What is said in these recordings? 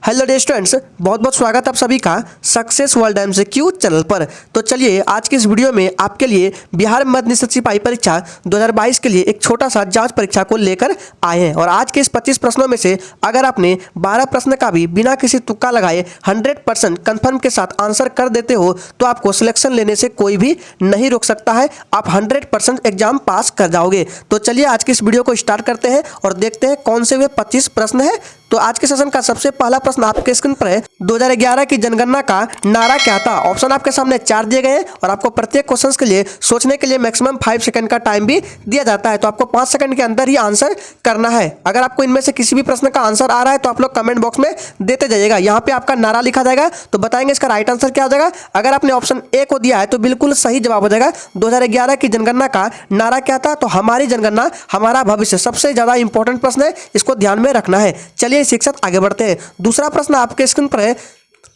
Hello dear students, बहुत बहुत स्वागत आप सभी का सक्सेस वर्ल्ड एमसीक्यू चैनल पर। तो चलिए आज की इस वीडियो में आपके लिए बिहार मध्य निश्चित सिपाही परीक्षा 2022 के लिए एक छोटा सा जांच परीक्षा को लेकर आए हैं। और आज के इस 25 प्रश्नों में से अगर आपने 12 प्रश्न का भी बिना किसी तुक्का लगाए 100% कन्फर्म के साथ आंसर कर देते हो तो आपको सिलेक्शन लेने से कोई भी नहीं रोक सकता है। आप 100% एग्जाम पास कर जाओगे। तो चलिए आज की इस वीडियो को स्टार्ट करते हैं और देखते हैं कौन से वे 25 प्रश्न हैं। तो आज के सेशन का सबसे पहला प्रश्न आपके स्क्रीन पर है। 2011 की जनगणना का नारा क्या था? ऑप्शन आपके सामने 4 दिए गए हैं और आपको प्रत्येक क्वेश्चन के लिए सोचने के लिए मैक्सिमम 5 सेकंड का टाइम भी दिया जाता है। तो आपको 5 सेकंड के अंदर ही आंसर करना है। अगर आपको इनमें से किसी भी प्रश्न का आंसर आ रहा है तो आप लोग कमेंट बॉक्स में देते जाइएगा। यहाँ पे आपका नारा लिखा जाएगा तो बताएंगे इसका राइट आंसर क्या हो जाएगा। अगर आपने ऑप्शन ए को दिया है तो बिल्कुल सही जवाब हो जाएगा। 2011 की जनगणना का नारा क्या था? तो हमारी जनगणना हमारा भविष्य। सबसे ज्यादा इंपॉर्टेंट प्रश्न है, इसको ध्यान में रखना है। चलिए शिक्षक आगे बढ़ते हैं। दूसरा प्रश्न आपके स्क्रीन पर है।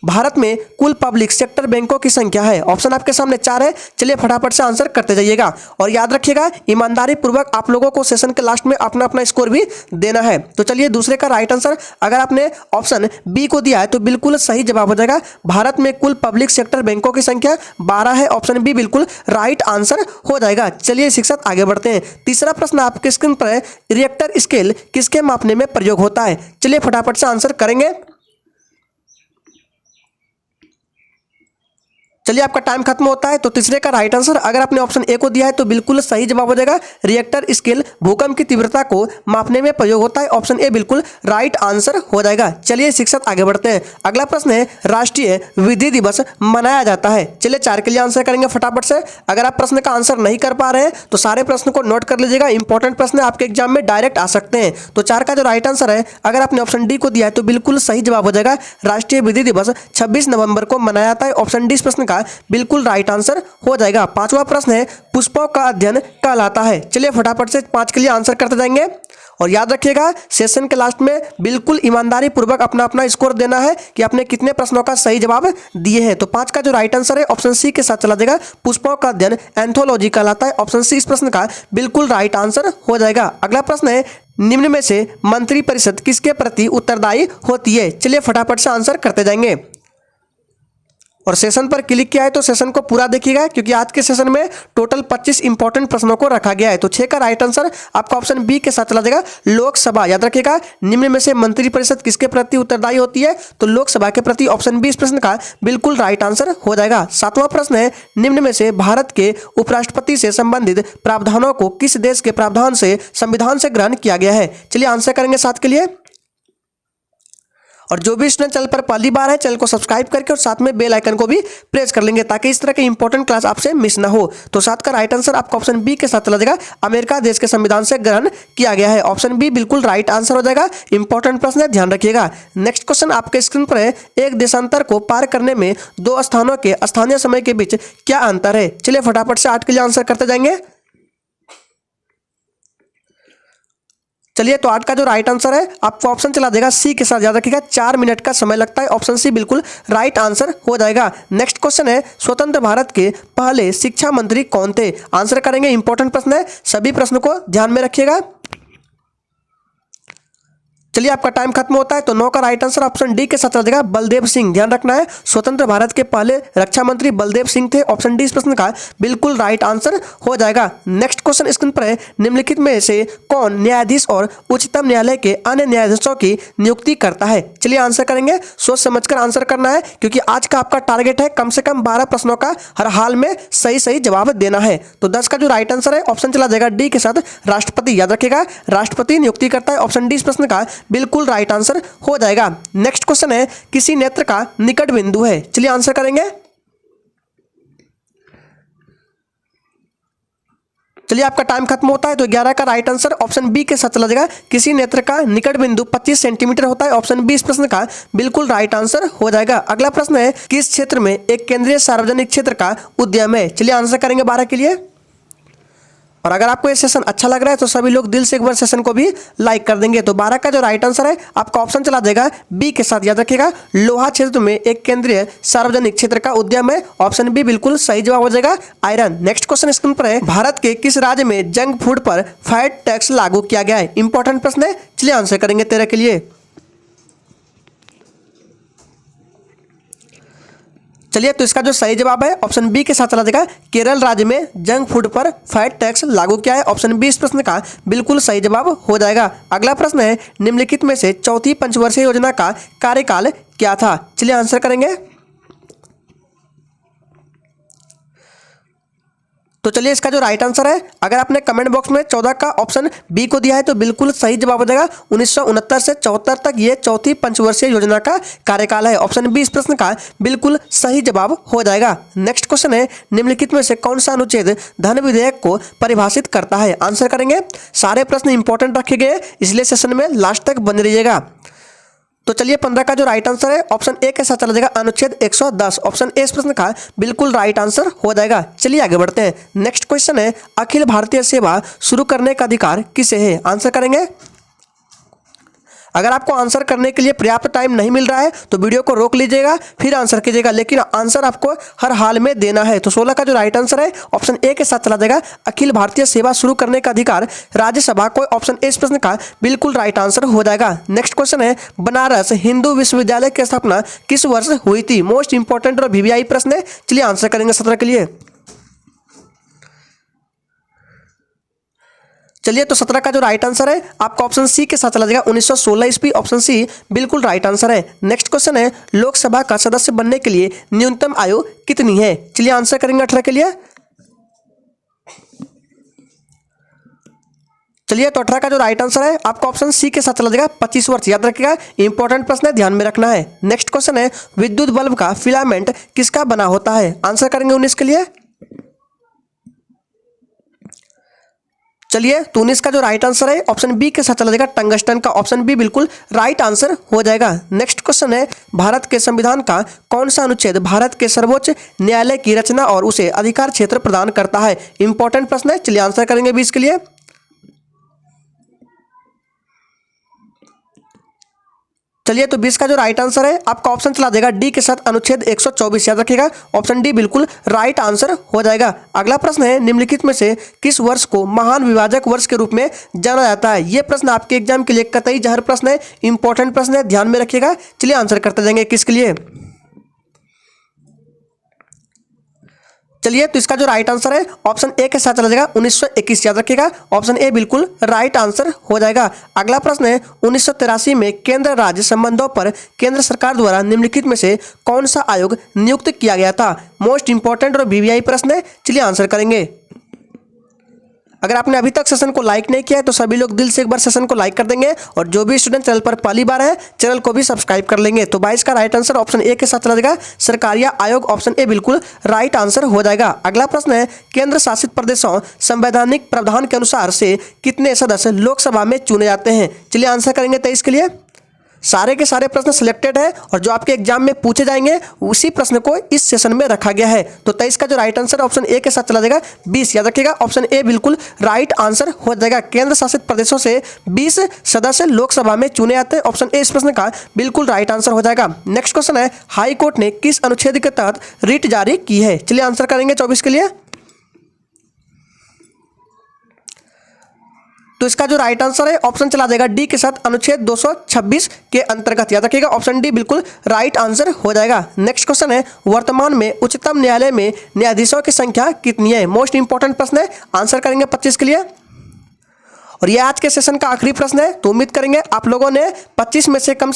भारत में कुल पब्लिक सेक्टर बैंकों की संख्या है। ऑप्शन आपके सामने 4 है। चलिए फटाफट से आंसर करते जाइएगा और याद रखिएगा ईमानदारी पूर्वक आप लोगों को सेशन के लास्ट में अपना अपना स्कोर भी देना है। तो चलिए दूसरे का राइट आंसर अगर आपने ऑप्शन बी को दिया है तो बिल्कुल सही जवाब हो जाएगा। भारत में कुल पब्लिक सेक्टर बैंकों की संख्या 12 है। ऑप्शन बी बिल्कुल राइट आंसर हो जाएगा। चलिए शिक्षक आगे बढ़ते हैं। तीसरा प्रश्न आपके स्क्रीन पर है। रिएक्टर स्केल किसके मापने में प्रयोग होता है? चलिए फटाफट से आंसर करेंगे। चलिए आपका टाइम खत्म होता है। तो तीसरे का राइट आंसर अगर आपने ऑप्शन ए को दिया है तो बिल्कुल सही जवाब हो जाएगा। रिएक्टर स्केल भूकंप की तीव्रता को मापने में प्रयोग होता है। ऑप्शन ए बिल्कुल राइट आंसर हो जाएगा। चलिए शिक्षक आगे बढ़ते हैं। अगला प्रश्न है। राष्ट्रीय विधि दिवस मनाया जाता है। चलिए 4 के लिए आंसर करेंगे फटाफट से। अगर आप प्रश्न का आंसर नहीं कर पा रहे हैं तो सारे प्रश्न को नोट कर लीजिएगा। इंपॉर्टेंट प्रश्न आपके एग्जाम में डायरेक्ट आ सकते हैं। तो 4 का जो राइट आंसर है अगर आपने ऑप्शन डी को दिया है तो बिल्कुल सही जवाब हो जाएगा। राष्ट्रीय विधि दिवस 26 नवंबर को मनाया जाता है। ऑप्शन डी इस प्रश्न का बिल्कुल राइट आंसर हो जाएगा। पांचवा प्रश्न है। पुष्पों का अध्ययन कहलाता है। चलिए फटाफट से 5 के लिए आंसर करते जाएंगे और याद रखिएगा सेशन के लास्ट में बिल्कुल ईमानदारी पूर्वक अपना अपना स्कोर देना है कि आपने कितने प्रश्नों का सही जवाब दिए हैं। तो 5 का जो राइट आंसर है ऑप्शन सी के साथ चला जाएगा। पुष्पों का अध्ययन एंथोलॉजी कहलाता है। ऑप्शन सी इस प्रश्न का बिल्कुल राइट आंसर हो जाएगा। अगला प्रश्न है। निम्न में से मंत्रिपरिषद किसके प्रति उत्तरदायी होती है? चलिए फटाफट से आंसर करते जाएंगे और सेशन पर क्लिक किया है तो सेशन को पूरा देखिएगा क्योंकि आज के सेशन में टोटल 25 इंपॉर्टेंट प्रश्नों को रखा गया है। तो 6 का राइट आंसर आपका ऑप्शन बी के साथ चला जाएगा। लोकसभा। याद रखिएगा निम्न में से मंत्रिपरिषद किसके प्रति उत्तरदायी होती है? तो लोकसभा के प्रति। ऑप्शन बी इस प्रश्न का बिल्कुल राइट आंसर हो जाएगा। 7वां प्रश्न है। निम्न में से भारत के उपराष्ट्रपति से संबंधित प्रावधानों को किस देश के प्रावधान से संविधान से ग्रहण किया गया है? चलिए आंसर करेंगे 7 के लिए। और जो भी स्टूडेंट चैनल पर पहली बार है चैनल को सब्सक्राइब करके और साथ में बेल आइकन को भी प्रेस कर लेंगे ताकि इस तरह के इंपॉर्टेंट क्लास आपसे मिस ना हो। तो 7 का राइट आंसर आपका ऑप्शन बी के साथ चला जाएगा। अमेरिका देश के संविधान से ग्रहण किया गया है। ऑप्शन बी बिल्कुल राइट आंसर हो जाएगा। इंपॉर्टेंट प्रश्न है, ध्यान रखिएगा। नेक्स्ट क्वेश्चन आपके स्क्रीन पर है। एक देशांतर को पार करने में 2 स्थानों के स्थानीय समय के बीच क्या अंतर है? चलिए फटाफट से 8 के लिए आंसर करते जाएंगे। चलिए तो 8 का जो राइट आंसर है आपको ऑप्शन चला देगा सी के साथ। याद रखिएगा 4 मिनट का समय लगता है। ऑप्शन सी बिल्कुल राइट आंसर हो जाएगा। नेक्स्ट क्वेश्चन है। स्वतंत्र भारत के पहले शिक्षा मंत्री कौन थे? आंसर करेंगे। इंपॉर्टेंट प्रश्न है, सभी प्रश्नों को ध्यान में रखिएगा। चलिए आपका टाइम खत्म होता है तो 9 का राइट आंसर ऑप्शन डी के साथ चला जाएगा। बलदेव सिंह। ध्यान रखना है स्वतंत्र भारत के पहले रक्षा मंत्री बलदेव सिंह थे। ऑप्शन डी इस प्रश्न का बिल्कुल राइट आंसर हो जाएगा। नेक्स्ट क्वेश्चन स्क्रीन पर है। निम्नलिखित में से कौन न्यायाधीश और उच्चतम न्यायालय के अन्य न्यायाधीशों की नियुक्ति करता है? चलिए आंसर करेंगे। सोच समझकर आंसर करना है क्योंकि आज का आपका टारगेट है कम से कम 12 प्रश्नों का हर हाल में सही सही जवाब देना है। तो 10 का जो राइट आंसर है ऑप्शन चला जाएगा डी के साथ। राष्ट्रपति। याद रखिएगा राष्ट्रपति नियुक्ति करता है। ऑप्शन डी इस प्रश्न का बिल्कुल राइट आंसर हो जाएगा। नेक्स्ट क्वेश्चन है। किसी नेत्र का निकट बिंदु है? चलिए आंसर करेंगे। चलिए आपका टाइम खत्म होता है तो 11 का राइट आंसर ऑप्शन बी के साथ चला जाएगा। किसी नेत्र का निकट बिंदु 25 सेंटीमीटर होता है। ऑप्शन बी इस प्रश्न का बिल्कुल राइट आंसर हो जाएगा। अगला प्रश्न है। किस क्षेत्र में एक केंद्रीय सार्वजनिक क्षेत्र का उद्यम है? चलिए आंसर करेंगे 12 के लिए। और अगर आपको ये सेशन अच्छा लग रहा है तो सभी लोग दिल से एक बार सेशन को भी लाइक कर देंगे। तो 12 का जो राइट आंसर है आपका ऑप्शन चला देगा बी के साथ। याद रखिएगा लोहा क्षेत्र में एक केंद्रीय सार्वजनिक क्षेत्र का उद्यम है। ऑप्शन बी बिल्कुल सही जवाब हो जाएगा। आयरन। नेक्स्ट क्वेश्चन स्क्रीन पर है। भारत के किस राज्य में जंक फूड पर फैट टैक्स लागू किया गया है? इंपॉर्टेंट प्रश्न है। चलिए आंसर करेंगे 13 के लिए। चलिए, तो इसका जो सही जवाब है ऑप्शन बी के साथ चला जाएगा। केरल राज्य में जंक फूड पर फैट टैक्स लागू किया है। ऑप्शन बी इस प्रश्न का बिल्कुल सही जवाब हो जाएगा। अगला प्रश्न है, निम्नलिखित में से चौथी पंचवर्षीय योजना का कार्यकाल क्या था? चलिए आंसर करेंगे। तो चलिए, इसका जो राइट आंसर है, अगर आपने कमेंट बॉक्स में 14 का ऑप्शन बी को दिया है तो बिल्कुल सही जवाब हो जाएगा। 1969 से 74 तक ये चौथी पंचवर्षीय योजना का कार्यकाल है। ऑप्शन बी इस प्रश्न का बिल्कुल सही जवाब हो जाएगा। नेक्स्ट क्वेश्चन है, निम्नलिखित में से कौन सा अनुच्छेद धन विधेयक को परिभाषित करता है? आंसर करेंगे। सारे प्रश्न इंपॉर्टेंट रखे गए, इसलिए सेशन में लास्ट तक बने रहिएगा। तो चलिए, 15 का जो राइट आंसर है ऑप्शन ए के साथ चला जाएगा, अनुच्छेद 110। ऑप्शन ए इस प्रश्न का बिल्कुल राइट आंसर हो जाएगा। चलिए आगे बढ़ते हैं। नेक्स्ट क्वेश्चन है, अखिल भारतीय सेवा शुरू करने का अधिकार किसे है? आंसर करेंगे। अगर आपको आंसर करने के लिए पर्याप्त टाइम नहीं मिल रहा है तो वीडियो को रोक लीजिएगा, फिर आंसर कीजिएगा, लेकिन आंसर आपको हर हाल में देना है। तो 16 का जो राइट आंसर है ऑप्शन ए के साथ चला जाएगा, अखिल भारतीय सेवा शुरू करने का अधिकार राज्यसभा को। ऑप्शन ए इस प्रश्न का बिल्कुल राइट आंसर हो जाएगा। नेक्स्ट क्वेश्चन है, बनारस हिंदू विश्वविद्यालय की स्थापना किस वर्ष हुई थी? मोस्ट इंपॉर्टेंट और वीवीआई प्रश्न है। चलिए आंसर करेंगे 17 के लिए। चलिए, तो 17 का जो राइट आंसर है आपका ऑप्शन सी के साथ चला जाएगा, 1916 ईस्वी। ऑप्शन सी बिल्कुल राइट आंसर है। नेक्स्ट क्वेश्चन है, लोकसभा का सदस्य बनने के लिए न्यूनतम आयु कितनी है? चलिए आंसर करेंगे 18 के लिए। चलिए, तो 18 का जो राइट आंसर है आपका ऑप्शन सी के साथ चला जाएगा, 25 वर्ष। याद रखिएगा, इंपॉर्टेंट प्रश्न है, ध्यान में रखना है। नेक्स्ट क्वेश्चन है, विद्युत बल्ब का फिलामेंट किसका बना होता है? आंसर करेंगे 19 के लिए। चलिए, तो 19 का जो राइट आंसर है ऑप्शन बी के साथ चला जाएगा, टंगस्टन का। ऑप्शन बी बिल्कुल राइट आंसर हो जाएगा। नेक्स्ट क्वेश्चन है, भारत के संविधान का कौन सा अनुच्छेद भारत के सर्वोच्च न्यायालय की रचना और उसे अधिकार क्षेत्र प्रदान करता है? इंपॉर्टेंट प्रश्न है, चलिए आंसर करेंगे 20 के लिए। चलिए, तो 20 का जो राइट आंसर है आपका ऑप्शन चला देगा डी के साथ, अनुच्छेद 124। याद रखिएगा, ऑप्शन डी बिल्कुल राइट आंसर हो जाएगा। अगला प्रश्न है, निम्नलिखित में से किस वर्ष को महान विभाजक वर्ष के रूप में जाना जाता है? यह प्रश्न आपके एग्जाम के लिए कतई जहर प्रश्न है, इंपॉर्टेंट प्रश्न है, ध्यान में रखिएगा। चलिए आंसर करते जाएंगे किसके लिए। चलिए, तो इसका जो राइट आंसर है ऑप्शन ए के साथ चला जाएगा, 1921। याद रखिएगा, ऑप्शन ए बिल्कुल राइट आंसर हो जाएगा। अगला प्रश्न है, 1983 में केंद्र राज्य संबंधों पर केंद्र सरकार द्वारा निम्नलिखित में से कौन सा आयोग नियुक्त किया गया था? मोस्ट इंपॉर्टेंट और वीवीआई प्रश्न है। चलिए आंसर करेंगे। अगर आपने अभी तक सेशन को लाइक नहीं किया है तो सभी लोग दिल से एक बार सेशन को लाइक कर देंगे, और जो भी स्टूडेंट चैनल पर पहली बार है चैनल को भी सब्सक्राइब कर लेंगे। तो 22 का राइट आंसर ऑप्शन ए के साथ चला जाएगा, सरकारिया आयोग। ऑप्शन ए बिल्कुल राइट आंसर हो जाएगा। अगला प्रश्न है, केंद्र शासित प्रदेशों संवैधानिक प्रावधान के अनुसार से कितने सदस्य लोकसभा में चुने जाते हैं? चलिए आंसर करेंगे 23 के लिए। सारे के सारे प्रश्न सिलेक्टेड है और जो आपके एग्जाम में पूछे जाएंगे उसी प्रश्न को इस सेशन में रखा गया है। तो 23 का जो राइट आंसर ऑप्शन ए के साथ चला जाएगा, 20। याद रखिएगा, ऑप्शन ए बिल्कुल राइट आंसर हो जाएगा। केंद्र शासित प्रदेशों से 20 सदस्य लोकसभा में चुने जाते हैं। ऑप्शन ए इस प्रश्न का बिल्कुल राइट आंसर हो जाएगा। नेक्स्ट क्वेश्चन है, हाई कोर्ट ने किस अनुच्छेद के तहत रिट जारी की है? चलिए आंसर करेंगे 24 के लिए। तो इसका जो राइट आंसर है ऑप्शन चला जाएगा डी के साथ, अनुच्छेद 226 के अंतर्गत। याद रखिएगा, ऑप्शन डी बिल्कुल राइट आंसर हो जाएगा। नेक्स्ट क्वेश्चन है, वर्तमान में उच्चतम न्यायालय में न्यायाधीशों की संख्या कितनी है? मोस्ट इंपॉर्टेंट प्रश्न है, आंसर करेंगे 25 के लिए। और ये आज के सेशन का आखिरी प्रश्न है, तो उम्मीद करेंगे आप लोगों ने 25 में से कम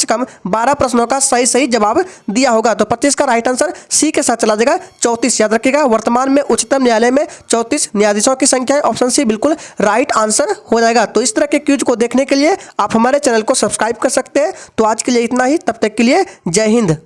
12 प्रश्नों का सही जवाब दिया होगा। तो 25 का राइट आंसर सी के साथ चला जाएगा, 34। याद रखिएगा, वर्तमान में उच्चतम न्यायालय में 34 न्यायाधीशों की संख्या है। ऑप्शन सी बिल्कुल राइट आंसर हो जाएगा। तो इस तरह के क्विज को देखने के लिए आप हमारे चैनल को सब्सक्राइब कर सकते हैं। तो आज के लिए इतना ही, तब तक के लिए जय हिंद।